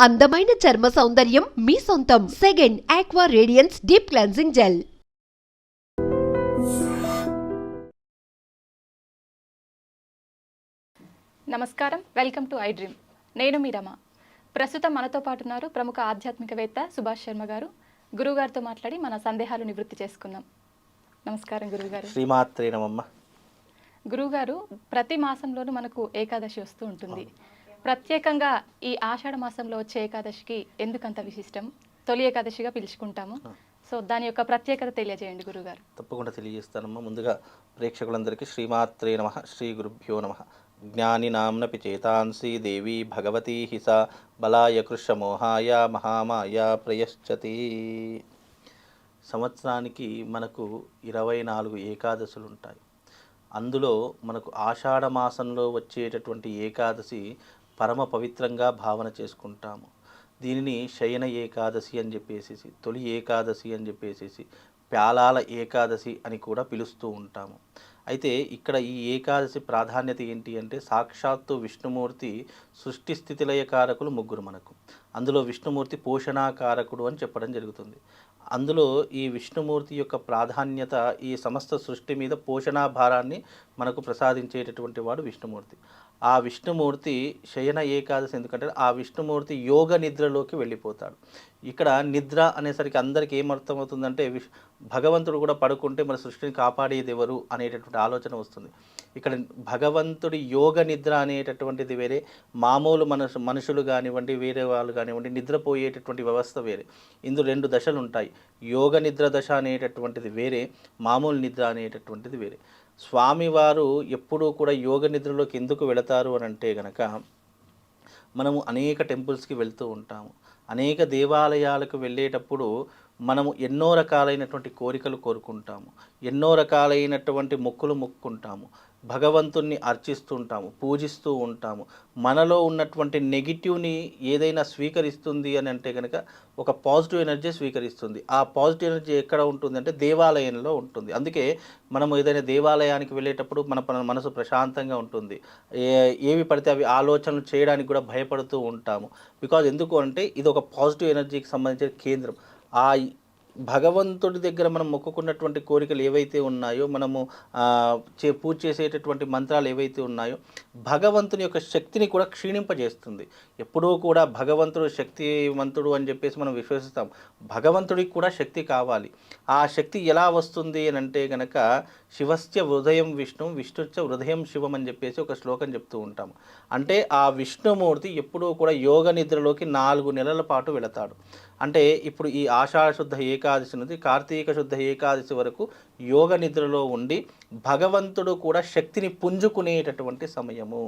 అందమైన చర్మ సౌందర్యం మీ సొంతం. Second aqua radiance deep cleansing gel. నమస్కారం, వెల్కమ్ టు ఐ డ్రీమ్. నేను మీ రమ. ప్రస్తుతం మనతో పాటు ఉన్నారు ప్రముఖ ఆధ్యాత్మికవేత్త సుభాష్ శర్మ గారు. గురువుగారితో మాట్లాడి మన సందేహాలు నివృత్తి చేసుకుందాం. నమస్కారం గురువుగారు. శ్రీమాత్రే నమమ్మ. గురువుగారు, ప్రతి మాసంలోనూ మనకు ఏకాదశి వస్తూ ఉంటుంది. ప్రత్యేకంగా ఈ ఆషాఢ మాసంలో వచ్చే ఏకాదశికి ఎందుకంత విశిష్టం? తొలి ఏకాదశిగా పిలుచుకుంటాము. సో దాని యొక్క ప్రత్యేకత తెలియజేయండి గురుగారు. తప్పకుండా తెలియజేస్తానమ్మా. ముందుగా ప్రేక్షకులందరికీ శ్రీమాత్రే నమ, శ్రీ గురుభ్యో నమ. జ్ఞాని నామ్నపి చేతాంసి దేవి భగవతీ హిస బలాయ కృషమోహాయ మహామాయ ప్రయశ్చతి. సంవత్సరానికి మనకు 24 ఏకాదశులు ఉంటాయి. అందులో మనకు ఆషాఢ మాసంలో వచ్చేటటువంటి ఏకాదశి పరమ పవిత్రంగా భావన చేసుకుంటాము. దీనిని శయన ఏకాదశి అని చెప్పేసి, తొలి ఏకాదశి అని చెప్పేసి, ప్యాలాల ఏకాదశి అని కూడా పిలుస్తూ ఉంటాము. అయితే ఇక్కడ ఈ ఏకాదశి ప్రాధాన్యత ఏంటి అంటే, సాక్షాత్తు విష్ణుమూర్తి సృష్టి స్థితిలయకారకులు ముగ్గురు మనకు. అందులో విష్ణుమూర్తి పోషణాకారకుడు అని చెప్పడం జరుగుతుంది. అందులో ఈ విష్ణుమూర్తి యొక్క ప్రాధాన్యత ఈ సమస్త సృష్టి మీద పోషణాభారాన్ని మనకు ప్రసాదించేటటువంటి వాడు విష్ణుమూర్తి. ఆ విష్ణుమూర్తి శయన ఏకాదశి ఎందుకంటే ఆ విష్ణుమూర్తి యోగ నిద్రలోకి వెళ్ళిపోతాడు. ఇక్కడ నిద్ర అనేసరికి అందరికీ ఏమర్థమవుతుందంటే, భగవంతుడు కూడా పడుకుంటే మన సృష్టిని కాపాడేది ఎవరు అనేటటువంటి ఆలోచన వస్తుంది. ఇక్కడ భగవంతుడి యోగ నిద్ర అనేటటువంటిది వేరే, మామూలు మనుషులు కానివ్వండి, వేరే వాళ్ళు కానివ్వండి, నిద్రపోయేటటువంటి వ్యవస్థ వేరే. ఇందులో 2 దశలు ఉంటాయి. యోగ నిద్ర దశ అనేటటువంటిది వేరే, మామూలు నిద్ర అనేటటువంటిది వేరే. స్వామివారు ఎప్పుడూ కూడా యోగ నిద్రలోకి ఎందుకు వెళతారు అని అంటే గనక, మనము అనేక టెంపుల్స్కి వెళ్తూ ఉంటాము. అనేక దేవాలయాలకు వెళ్ళేటప్పుడు మనము ఎన్నో రకాలైనటువంటి కోరికలు కోరుకుంటాము, ఎన్నో రకాలైనటువంటి మొక్కులు మొక్కుంటాము, భగవంతుణ్ణి అర్చిస్తుంటాము, పూజిస్తూ ఉంటాము. మనలో ఉన్నటువంటి నెగిటివ్ని ఏదైనా స్వీకరిస్తుంది అని అంటే కనుక ఒక పాజిటివ్ ఎనర్జీ స్వీకరిస్తుంది. ఆ పాజిటివ్ ఎనర్జీ ఎక్కడ ఉంటుంది అంటే దేవాలయంలో ఉంటుంది. అందుకే మనము ఏదైనా దేవాలయానికి వెళ్ళేటప్పుడు మన మనసు ప్రశాంతంగా ఉంటుంది. ఏవి పడితే అవి ఆలోచనలు చేయడానికి కూడా భయపడుతూ ఉంటాము. బికాజ్ ఎందుకు అంటే ఇది ఒక పాజిటివ్ ఎనర్జీకి సంబంధించిన కేంద్రం. ఆ భగవంతుడి దగ్గర మనం మొక్కుకున్నటువంటి కోరికలు ఏవైతే ఉన్నాయో, మనము పూజ చేసేటటువంటి మంత్రాలు ఏవైతే ఉన్నాయో, భగవంతుని యొక్క శక్తిని కూడా క్షీణింపజేస్తుంది. ఎప్పుడూ కూడా భగవంతుడు శక్తివంతుడు అని చెప్పేసి మనం విశ్వసిస్తాం. భగవంతుడికి కూడా శక్తి కావాలి. ఆ శక్తి ఎలా వస్తుంది అని అంటే కనుక, శివస్య హృదయం విష్ణు విష్ణుశ్చ హృదయం శివం అని చెప్పేసి ఒక శ్లోకం చెప్తూ ఉంటాము. అంటే ఆ విష్ణుమూర్తి ఎప్పుడూ కూడా యోగ నిద్రలోకి 4 నెలల పాటు వెళతాడు. అంటే ఇప్పుడు ఈ ఆషాఢ శుద్ధ ఏకాదశి నుండి కార్తీక శుద్ధ ఏకాదశి వరకు యోగ నిద్రలో ఉండి భగవంతుడు కూడా శక్తిని పుంజుకునేటటువంటి సమయము.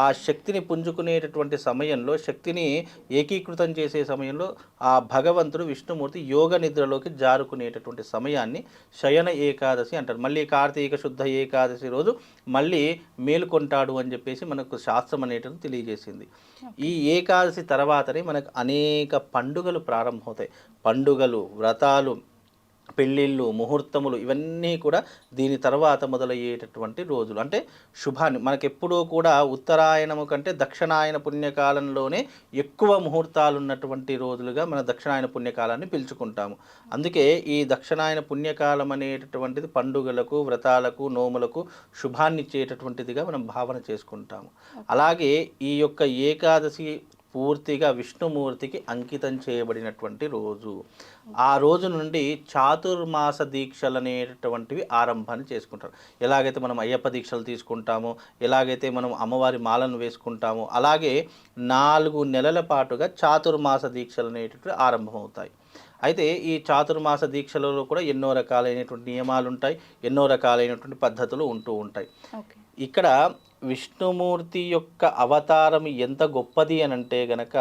ఆ శక్తిని పుంజుకునేటటువంటి సమయంలో, శక్తిని ఏకీకృతం చేసే సమయంలో ఆ భగవంతుడు విష్ణుమూర్తి యోగ నిద్రలోకి జారుకునేటటువంటి సమయాన్ని శయన ఏకాదశి అంటారు. మళ్ళీ కార్తీక శుద్ధ ఏకాదశి రోజు మళ్ళీ మేలుకొంటాడు అని చెప్పేసి మనకు శాస్త్రం అనేటువంటి తెలియజేసింది. ఈ ఏకాదశి తర్వాతనే మనకు అనేక పండుగలు ప్రారంభమవుతాయి. పండుగలు, వ్రతాలు, పెళ్ళిళ్ళు, ముహూర్తములు ఇవన్నీ కూడా దీని తర్వాత మొదలయ్యేటటువంటి రోజులు. అంటే శుభాన్ని మనకెప్పుడూ కూడా ఉత్తరాయణము కంటే దక్షిణాయన పుణ్యకాలంలోనే ఎక్కువ ముహూర్తాలు ఉన్నటువంటి రోజులుగా మన దక్షిణాయన పుణ్యకాలాన్ని పిలుచుకుంటాము. అందుకే ఈ దక్షిణాయన పుణ్యకాలం అనేటటువంటిది పండుగలకు, వ్రతాలకు, నోములకు శుభాన్ని ఇచ్చేటటువంటిదిగా మనం భావన చేసుకుంటాము. అలాగే ఈ యొక్క ఏకాదశి పూర్తిగా విష్ణుమూర్తికి అంకితం చేయబడినటువంటి రోజు. ఆ రోజు నుండి చాతుర్మాస దీక్షలు అనేటటువంటివి ఆరంభాన్ని చేసుకుంటారు. ఎలాగైతే మనం అయ్యప్ప దీక్షలు తీసుకుంటామో, ఎలాగైతే మనం అమ్మవారి మాలను వేసుకుంటామో, అలాగే 4 నెలల పాటుగా చాతుర్మాస దీక్షలు అనేటటువంటి ఆరంభమవుతాయి. అయితే ఈ చాతుర్మాస దీక్షలలో కూడా ఎన్నో రకాలైనటువంటి నియమాలు ఉంటాయి, ఎన్నో రకాలైనటువంటి పద్ధతులు ఉంటూ ఉంటాయి. ఇక్కడ విష్ణుమూర్తి యొక్క అవతారం ఎంత గొప్పది అని అంటే గనక,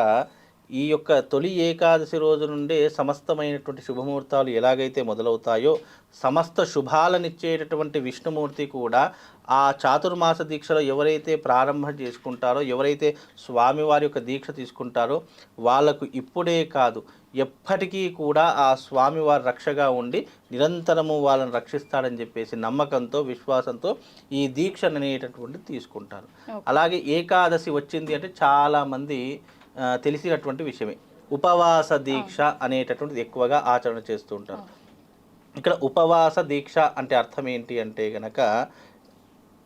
ఈ యొక్క తొలి ఏకాదశి రోజు నుండే సమస్తమైనటువంటి శుభముహూర్తాలు ఎలాగైతే మొదలవుతాయో, సమస్త శుభాలనిచ్చేటటువంటి విష్ణుమూర్తి కూడా ఆ చాతుర్మాస దీక్షలో ఎవరైతే ప్రారంభం చేసుకుంటారో, ఎవరైతే స్వామివారి యొక్క దీక్ష తీసుకుంటారో వాళ్ళకు ఇప్పుడే కాదు ఎప్పటికీ కూడా ఆ స్వామివారి రక్షగా ఉండి నిరంతరము వాళ్ళని రక్షిస్తాడని చెప్పేసి నమ్మకంతో, విశ్వాసంతో ఈ దీక్ష అనేటటువంటిది తీసుకుంటారు. అలాగే ఏకాదశి వచ్చింది అంటే చాలామంది తెలిసినటువంటి విషయమే. ఉపవాస దీక్ష అనేటటువంటిది ఎక్కువగా ఆచరణ చేస్తూ ఉంటారు. ఇక్కడ ఉపవాస దీక్ష అంటే అర్థం ఏంటి అంటే గనక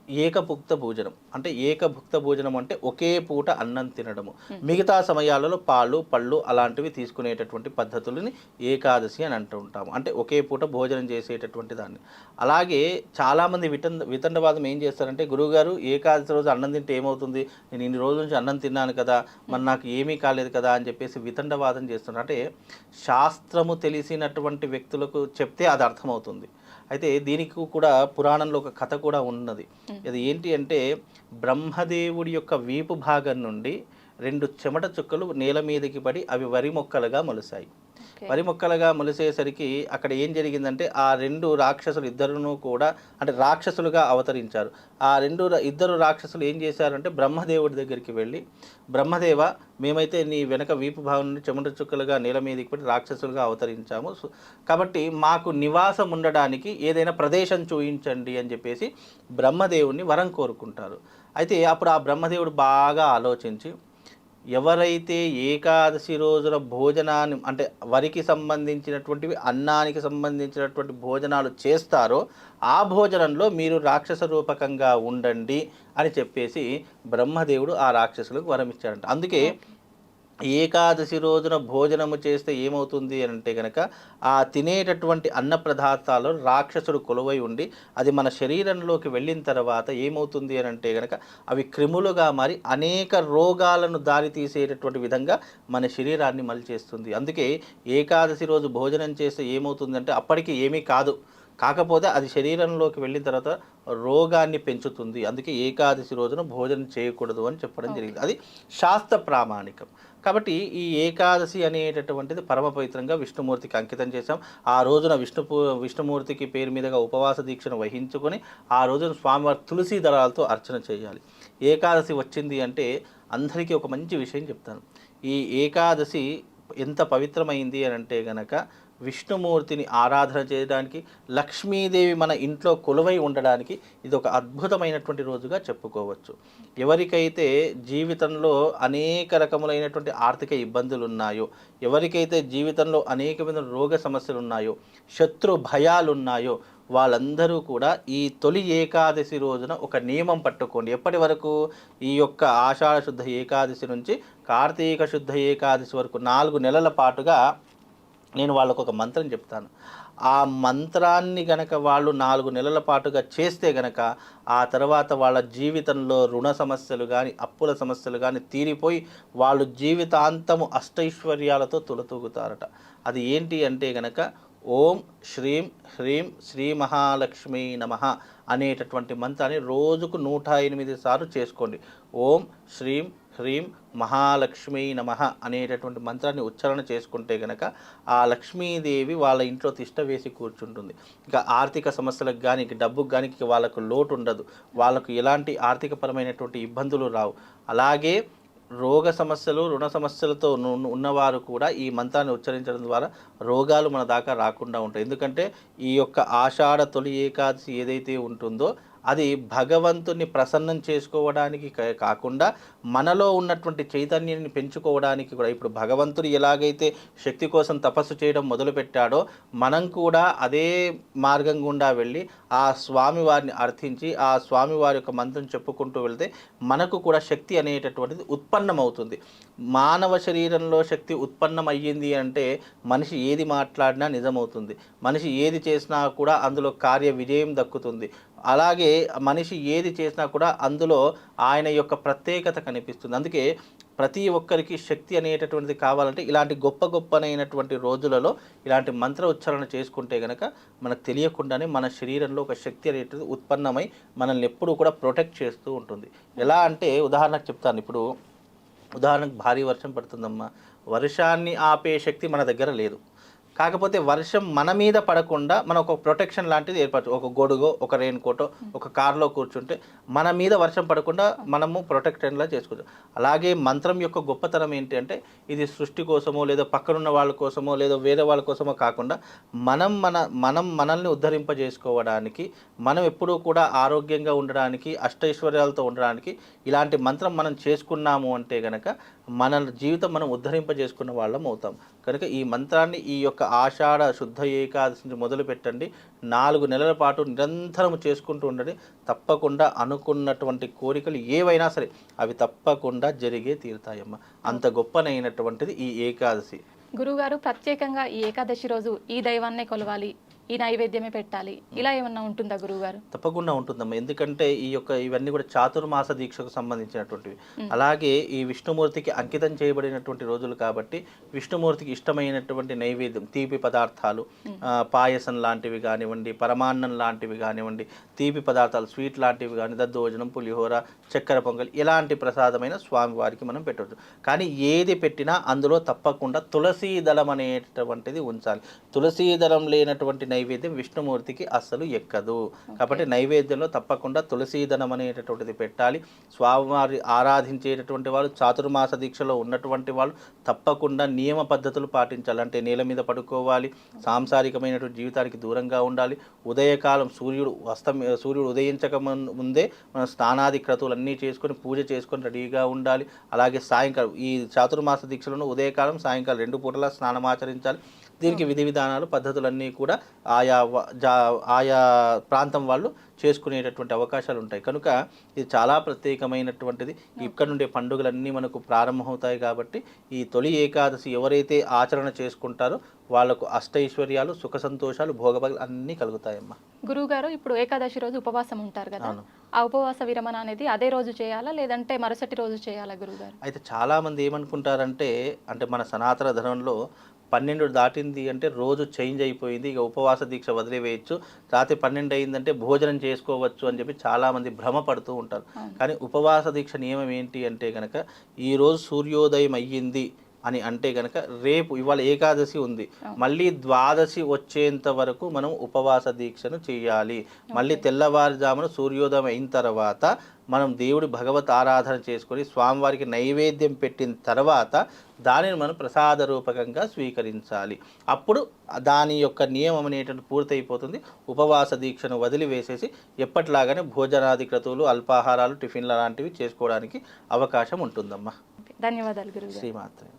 ఏకభుక్త భోజనం. అంటే ఏకభుక్త భోజనం అంటే ఒకే పూట అన్నం తినడము. మిగతా సమయాలలో పాలు పళ్ళు అలాంటివి తీసుకునేటటువంటి పద్ధతులని ఏకాదశి అని అంటూ ఉంటాము. అంటే ఒకే పూట భోజనం చేసేటటువంటి దాన్ని. అలాగే చాలామంది వితండవాదం ఏం చేస్తారంటే, గురువుగారు ఏకాదశి రోజు అన్నం తింటే ఏమవుతుంది, నేను ఇన్ని రోజుల నుంచి అన్నం తిన్నాను కదా, మరి నాకు ఏమీ కాలేదు కదా అని చెప్పేసి వితండవాదం చేస్తున్నారు. అంటే శాస్త్రము తెలిసినటువంటి వ్యక్తులకు చెప్తే అది అర్థమవుతుంది. అయితే దీనికి కూడా పురాణంలో ఒక కథ కూడా ఉన్నది. అది ఏంటి అంటే, బ్రహ్మదేవుడి యొక్క వీపు భాగం నుండి 2 చెమట చుక్కలు నేల మీదకి పడి అవి వరి మొక్కలుగా మొలిసాయి. వరి మొక్కలుగా మొలిసేసరికి అక్కడ ఏం జరిగిందంటే, ఆ 2 రాక్షసులు ఇద్దరును కూడా అంటే రాక్షసులుగా అవతరించారు. ఆ ఇద్దరు రాక్షసులు ఏం చేశారంటే, బ్రహ్మదేవుడి దగ్గరికి వెళ్ళి, బ్రహ్మదేవ, మేమైతే నీ వెనక వీపు భాగం నుండి చెమట చుక్కలుగా నేల మీదకి పడి రాక్షసులుగా అవతరించాము, కాబట్టి మాకు నివాసం ఉండడానికి ఏదైనా ప్రదేశం చూయించండి అని చెప్పేసి బ్రహ్మదేవుడిని వరం కోరుకుంటారు. అయితే అప్పుడు ఆ బ్రహ్మదేవుడు బాగా ఆలోచించి, ఎవరైతే ఏకాదశి రోజున భోజనాన్ని అంటే వరికి సంబంధించినటువంటివి అన్నానికి సంబంధించినటువంటి భోజనాలు చేస్తారో ఆ భోజనంలో మీరు రాక్షస రూపకంగా ఉండండి అని చెప్పేసి బ్రహ్మదేవుడు ఆ రాక్షసులకు వరం ఇచ్చాడంట. అందుకే ఏకాదశి రోజున భోజనము చేస్తే ఏమవుతుంది అని అంటే కనుక, ఆ తినేటటువంటి అన్న పదార్థాలు రాక్షసుడు కొలువై ఉండి అది మన శరీరంలోకి వెళ్ళిన తర్వాత ఏమవుతుంది అని అంటే కనుక, అవి క్రిములుగా మారి అనేక రోగాలను దారితీసేటటువంటి విధంగా మన శరీరాన్ని మలిచేస్తుంది. అందుకే ఏకాదశి రోజు భోజనం చేస్తే ఏమవుతుందంటే, అప్పటికి ఏమీ కాదు, కాకపోతే అది శరీరంలోకి వెళ్ళిన తర్వాత రోగాన్ని పెంచుతుంది. అందుకే ఏకాదశి రోజున భోజనం చేయకూడదు అని చెప్పడం జరిగింది. అది శాస్త్ర ప్రామాణికం. కాబట్టి ఈ ఏకాదశి అనేటటువంటిది పరమ పవిత్రంగా విష్ణుమూర్తికి అంకితం చేశాం. ఆ రోజున విష్ణుమూర్తికి పేరు మీదుగా ఉపవాస దీక్షను వహించుకొని ఆ రోజున స్వామివారి తులసి దళాలతో అర్చన చేయాలి. ఏకాదశి వచ్చింది అంటే అందరికీ ఒక మంచి విషయం చెప్తాను. ఈ ఏకాదశి ఎంత పవిత్రమైంది అని అంటే గనక, విష్ణుమూర్తిని ఆరాధన చేయడానికి, లక్ష్మీదేవి మన ఇంట్లో కొలువై ఉండడానికి ఇది ఒక అద్భుతమైనటువంటి రోజుగా చెప్పుకోవచ్చు. ఎవరికైతే జీవితంలో అనేక రకములైనటువంటి ఆర్థిక ఇబ్బందులు ఉన్నాయో, ఎవరికైతే జీవితంలో అనేకమైన రోగ సమస్యలు ఉన్నాయో, శత్రు భయాలు ఉన్నాయో, వాళ్ళందరూ కూడా ఈ తొలి ఏకాదశి రోజున ఒక నియమం పట్టుకోండి. ఎప్పటి వరకు? ఈ యొక్క ఆషాఢ శుద్ధ ఏకాదశి నుంచి కార్తీక శుద్ధ ఏకాదశి వరకు 4 నెలల పాటుగా నేను వాళ్ళకు ఒక మంత్రం చెప్తాను. ఆ మంత్రాన్ని గనక వాళ్ళు 4 నెలల పాటుగా చేస్తే గనక, ఆ తర్వాత వాళ్ళ జీవితంలో రుణ సమస్యలు కానీ అప్పుల సమస్యలు కానీ తీరిపోయి వాళ్ళు జీవితాంతము అష్టైశ్వర్యాలతో తులతూగుతారట. అది ఏంటి అంటే గనక, ఓం శ్రీం హ్రీం శ్రీ మహాలక్ష్మీ నమః అనేటటువంటి మంత్రాన్ని రోజుకు 108 సార్లు చేసుకోండి. ఓం శ్రీం హ్రీం మహాలక్ష్మీ నమః అనేటటువంటి మంత్రాన్ని ఉచ్చారణ చేసుకుంటే గనక ఆ లక్ష్మీదేవి వాళ్ళ ఇంట్లో తిష్ట వేసి కూర్చుంటుంది. ఇక ఆర్థిక సమస్యలకు కానీ డబ్బుకు కానీ వాళ్ళకు లోటు ఉండదు. వాళ్ళకు ఎలాంటి ఆర్థికపరమైనటువంటి ఇబ్బందులు రావు. అలాగే రోగ సమస్యలు రుణ సమస్యలతో ఉన్నవారు కూడా ఈ మంత్రాన్ని ఉచ్చరించడం ద్వారా రోగాలు మన దాకా రాకుండా ఉంటాయి. ఎందుకంటే ఈ యొక్క ఆషాఢ తొలి ఏకాదశి ఏదైతే ఉంటుందో అది భగవంతుని ప్రసన్నం చేసుకోవడానికి కాకుండా మనలో ఉన్నటువంటి చైతన్యాన్ని పెంచుకోవడానికి కూడా. ఇప్పుడు భగవంతుడు ఎలాగైతే శక్తి కోసం తపస్సు చేయడం మొదలుపెట్టాడో, మనం కూడా అదే మార్గం గుండా వెళ్ళి ఆ స్వామివారిని అర్థించి ఆ స్వామివారి యొక్క మంత్రం చెప్పుకుంటూ వెళ్తే మనకు కూడా శక్తి అనేటటువంటిది ఉత్పన్నమవుతుంది. మానవ శరీరంలో శక్తి ఉత్పన్నమయ్యింది అంటే మనిషి ఏది మాట్లాడినా నిజమవుతుంది, మనిషి ఏది చేసినా కూడా అందులో కార్య విజయం దక్కుతుంది. అలాగే మనిషి ఏది చేసినా కూడా అందులో ఆయన యొక్క ప్రత్యేకత కనిపిస్తుంది. అందుకే ప్రతి ఒక్కరికి శక్తి అనేటటువంటిది కావాలంటే ఇలాంటి గొప్పనైనటువంటి రోజులలో ఇలాంటి మంత్ర ఉచ్చారణ చేసుకుంటే కనుక మనకు తెలియకుండానే మన శరీరంలో ఒక శక్తి అనేటువంటిది ఉత్పన్నమై మనల్ని ఎప్పుడూ కూడా ప్రొటెక్ట్ చేస్తూ ఉంటుంది. ఎలా అంటే ఉదాహరణకు చెప్తాను. ఇప్పుడు ఉదాహరణకు భారీ వర్షం పడుతుందమ్మా, వర్షాన్ని ఆపే శక్తి మన దగ్గర లేదు. కాకపోతే వర్షం మన మీద పడకుండా మనం ఒక ప్రొటెక్షన్ లాంటిది ఏర్పరచు. ఒక గొడుగో ఒక రెయిన్ కోటో ఒక కార్లో కూర్చుంటే మన మీద వర్షం పడకుండా మనము ప్రొటెక్టెడ్లా చేసుకోవచ్చు. అలాగే మంత్రం యొక్క గొప్పతనం ఏంటి అంటే ఇది సృష్టి కోసమో లేదా పక్కనున్న వాళ్ళ కోసమో లేదా వేరే వాళ్ళ కోసమో కాకుండా మనల్ని ఉద్ధరింపజేసుకోవడానికి, మనం ఎప్పుడూ కూడా ఆరోగ్యంగా ఉండడానికి, అష్టైశ్వర్యాలతో ఉండడానికి ఇలాంటి మంత్రం మనం చేసుకున్నాము అంటే గనక మన జీవితం మనం ఉద్ధరింపజేసుకున్న వాళ్ళం అవుతాం. కనుక ఈ మంత్రాన్ని ఈ యొక్క ఆషాఢ శుద్ధ ఏకాదశి నుంచి మొదలు పెట్టండి. 4 నెలల పాటు నిరంతరం చేసుకుంటూ ఉండండి. తప్పకుండా అనుకున్నటువంటి కోరికలు ఏవైనా సరే అవి తప్పకుండా జరిగే తీరుతాయమ్మ. అంత గొప్పనైనటువంటిది ఈ ఏకాదశి. గురువుగారు ప్రత్యేకంగా ఈ ఏకాదశి రోజు ఈ దైవాన్నే కొలవాలి, ఈ నైవేద్యమే పెట్టాలి, ఇలా ఏమన్నా ఉంటుందా గురువుగారు? తప్పకుండా ఉంటుందమ్మా. ఎందుకంటే ఇవన్నీ కూడా చాతుర్మాస దీక్షకు సంబంధించినటువంటివి. అలాగే ఈ విష్ణుమూర్తికి అంకితం చేయబడినటువంటి రోజులు కాబట్టి విష్ణుమూర్తికి ఇష్టమైనటువంటి నైవేద్యం తీపి పదార్థాలు, పాయసం లాంటివి కానివ్వండి, పరమాన్నం లాంటివి కానివ్వండి, తీపి పదార్థాలు స్వీట్ లాంటివి కానీ, దద్దోజనం, పులిహోర, చక్కెర పొంగల్ ఇలాంటి ప్రసాదమైన స్వామివారికి మనం పెట్టవచ్చు. కానీ ఏది పెట్టినా అందులో తప్పకుండా తులసీ దళం అనేటటువంటిది ఉంచాలి. తులసీ దళం లేనటువంటి నైవేద్యం విష్ణుమూర్తికి అస్సలు ఎక్కదు. కాబట్టి నైవేద్యంలో తప్పకుండా తులసీదనం అనేటటువంటిది పెట్టాలి. స్వామివారి ఆరాధించేటటువంటి వాళ్ళు, చాతుర్మాస దీక్షలో ఉన్నటువంటి వాళ్ళు తప్పకుండా నియమ పద్ధతులు పాటించాలి. అంటే నేల మీద పడుకోవాలి, సాంసారికమైనటువంటి జీవితానికి దూరంగా ఉండాలి. ఉదయకాలం సూర్యుడు ఉదయించక ముందే మనం స్నానాది క్రతువులన్నీ చేసుకొని పూజ చేసుకొని రెడీగా ఉండాలి. అలాగే సాయంకాలం ఈ చాతుర్మాస దీక్షలను ఉదయకాలం సాయంకాలం 2 పూటలా స్నానమాచరించాలి. దీనికి విధి విధానాలు పద్ధతులన్నీ కూడా ఆయా ప్రాంతం వాళ్ళు చేసుకునేటటువంటి అవకాశాలు ఉంటాయి. కనుక ఇది చాలా ప్రత్యేకమైనటువంటిది. ఇక్కడ నుండే పండుగలన్నీ మనకు ప్రారంభమవుతాయి. కాబట్టి ఈ తొలి ఏకాదశి ఎవరైతే ఆచరణ చేసుకుంటారో వాళ్ళకు అష్టైశ్వర్యాలు, సుఖ సంతోషాలు, భోగభాగ్యాలు అన్నీ కలుగుతాయమ్మా. గురువుగారు ఇప్పుడు ఏకాదశి రోజు ఉపవాసం ఉంటారు కదా, ఆ ఉపవాస విరమణ అనేది అదే రోజు చేయాలా లేదంటే మరుసటి రోజు చేయాలా గురువుగారు? అయితే చాలామంది ఏమనుకుంటారంటే మన సనాతన ధర్మంలో 12 దాటింది అంటే రోజు చేంజ్ అయిపోయింది, ఇక ఉపవాస దీక్ష వదిలివేయచ్చు, రాత్రి 12 అయిందంటే భోజనం చేసుకోవచ్చు అని చెప్పి చాలామంది భ్రమపడుతూ ఉంటారు. కానీ ఉపవాస దీక్ష నియమం ఏంటి అంటే కనుక ఈరోజు సూర్యోదయం అయ్యింది అని అంటే కనుక ఇవాళ ఏకాదశి ఉంది, మళ్ళీ ద్వాదశి వచ్చేంత వరకు మనం ఉపవాస దీక్షను చేయాలి. మళ్ళీ తెల్లవారుజామున సూర్యోదయం అయిన తర్వాత మనం దేవుడి భగవత్ ఆరాధన చేసుకొని స్వామివారికి నైవేద్యం పెట్టిన తర్వాత దానిని మనం ప్రసాద రూపకంగా స్వీకరించాలి. అప్పుడు దాని యొక్క నియమం అనేటువంటి పూర్తయిపోతుంది. ఉపవాస దీక్షను వదిలివేసేసి ఎప్పటిలాగానే భోజనాది క్రతువులు, అల్పాహారాలు, టిఫిన్ల లాంటివి చేసుకోవడానికి అవకాశం ఉంటుందమ్మా. ధన్యవాదాలు గురువు. శ్రీమాత్రే.